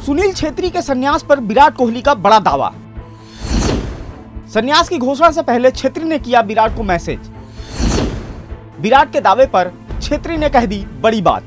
सुनील छेत्री के संन्यास पर विराट कोहली का बड़ा दावा। संन्यास की घोषणा से पहले छेत्री ने किया विराट को मैसेज। विराट के दावे पर छेत्री ने कह दी बड़ी बात।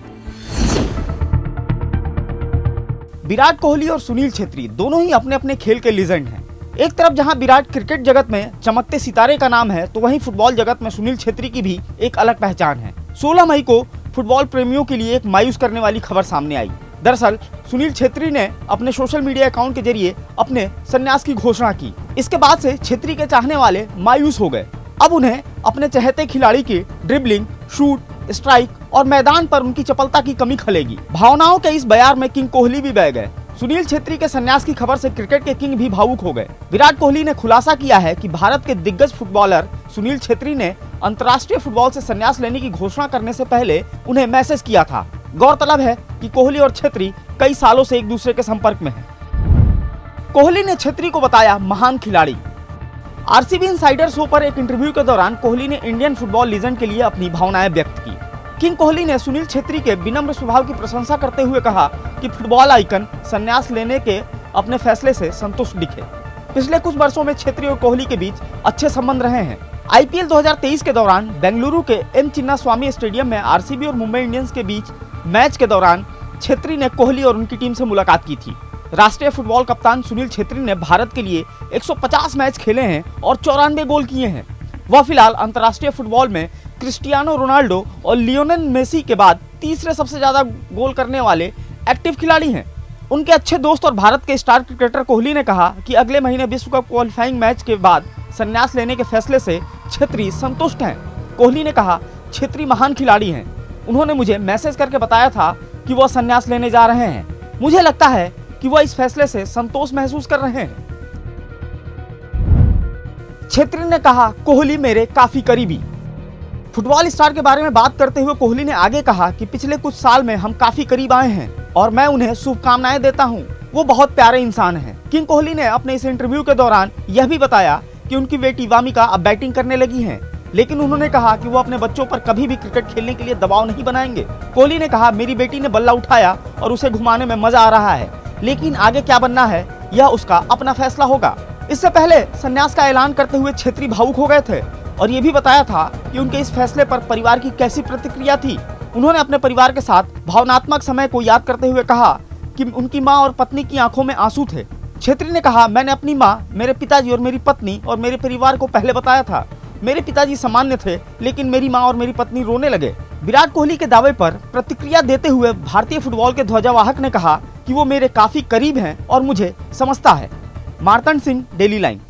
विराट कोहली और सुनील छेत्री दोनों ही अपने अपने खेल के लीजेंड हैं। एक तरफ जहां विराट क्रिकेट जगत में चमकते सितारे का नाम है, तो वहीं फुटबॉल जगत में सुनील छेत्री की भी एक अलग पहचान है। 16 मई को फुटबॉल प्रेमियों के लिए एक मायूस करने वाली खबर सामने आई। दरअसल सुनील छेत्री ने अपने सोशल मीडिया अकाउंट के जरिए अपने संन्यास की घोषणा की। इसके बाद से छेत्री के चाहने वाले मायूस हो गए। अब उन्हें अपने चहेते खिलाड़ी की ड्रिबलिंग, शूट, स्ट्राइक और मैदान पर उनकी चपलता की कमी खलेगी। भावनाओं के इस बयार में किंग कोहली भी बह गए। सुनील छेत्री के संन्यास की खबर से क्रिकेट के किंग भी भावुक हो गए। विराट कोहली ने खुलासा किया है कि भारत के दिग्गज फुटबॉलर सुनील छेत्री ने अंतर्राष्ट्रीय फुटबॉल से संन्यास लेने की घोषणा करने से पहले उन्हें मैसेज किया था। गौरतलब है कि कोहली और छेत्री कई सालों से एक दूसरे के संपर्क में हैं। कोहली ने छेत्री को बताया महान खिलाड़ी। आरसीबी इनसाइडर शो पर एक इंटरव्यू के दौरान कोहली ने इंडियन फुटबॉल लीजेंड के लिए अपनी भावनाएं व्यक्त की। किंग कोहली ने सुनील छेत्री के विनम्र स्वभाव की प्रशंसा करते हुए कहा कि फुटबॉल आइकन संन्यास लेने के अपने फैसले से संतुष्ट दिखे। पिछले कुछ वर्षों में छेत्री और कोहली के बीच अच्छे संबंध रहे हैं। आईपीएल 2023 के दौरान बेंगलुरु के एम चिन्नास्वामी स्टेडियम में आरसीबी और मुंबई इंडियंस के बीच मैच के दौरान छेत्री ने कोहली और उनकी टीम से मुलाकात की थी। राष्ट्रीय फुटबॉल कप्तान सुनील छेत्री ने भारत के लिए 150 मैच खेले हैं और 94 गोल किए हैं। वह फिलहाल अंतर्राष्ट्रीय फुटबॉल में क्रिस्टियानो रोनाल्डो और लियोनेल मेसी के बाद तीसरे सबसे ज्यादा गोल करने वाले एक्टिव खिलाड़ी हैं। उनके अच्छे दोस्त और भारत के स्टार क्रिकेटर कोहली ने कहा कि अगले महीने विश्व कप क्वालिफाइंग मैच के बाद संन्यास लेने के फैसले से छेत्री संतुष्ट हैं। कोहली ने कहा, छेत्री महान खिलाड़ी हैं। उन्होंने मुझे मैसेज करके बताया था कि वह संन्यास लेने जा रहे हैं। मुझे लगता है कि वह इस फैसले से संतोष महसूस कर रहे हैं। छेत्री ने कहा, कोहली मेरे काफी करीबी। फुटबॉल स्टार के बारे में बात करते हुए कोहली ने आगे कहा कि पिछले कुछ साल में हम काफी करीब आए हैं और मैं उन्हें शुभकामनाएं देता हूं। वो बहुत प्यारे इंसान हैं। किंग कोहली ने अपने इस इंटरव्यू के दौरान यह भी बताया कि उनकी बेटी वामिका अब बैटिंग करने लगी हैं, लेकिन उन्होंने कहा कि वो अपने बच्चों पर कभी भी क्रिकेट खेलने के लिए दबाव नहीं बनाएंगे। कोहली ने कहा, मेरी बेटी ने बल्ला उठाया और उसे घुमाने में मजा आ रहा है, लेकिन आगे क्या बनना है यह उसका अपना फैसला होगा। इससे पहले संन्यास का ऐलान करते हुए छेत्री भावुक हो गए थे और ये भी बताया था कि उनके इस फैसले पर परिवार की कैसी प्रतिक्रिया थी। उन्होंने अपने परिवार के साथ भावनात्मक समय को याद करते हुए कहा कि उनकी मां और पत्नी की आंखों में आंसू थे। छेत्री ने कहा, मैंने अपनी मां, मेरे पिताजी और मेरी पत्नी और मेरे परिवार को पहले बताया था। मेरे पिताजी सामान्य थे, लेकिन मेरी मां और मेरी पत्नी रोने लगे। विराट कोहली के दावे पर प्रतिक्रिया देते हुए भारतीय फुटबॉल के ध्वजावाहक ने कहा कि वो मेरे काफी करीब हैं और मुझे समझता है। Martand Singh, daily line.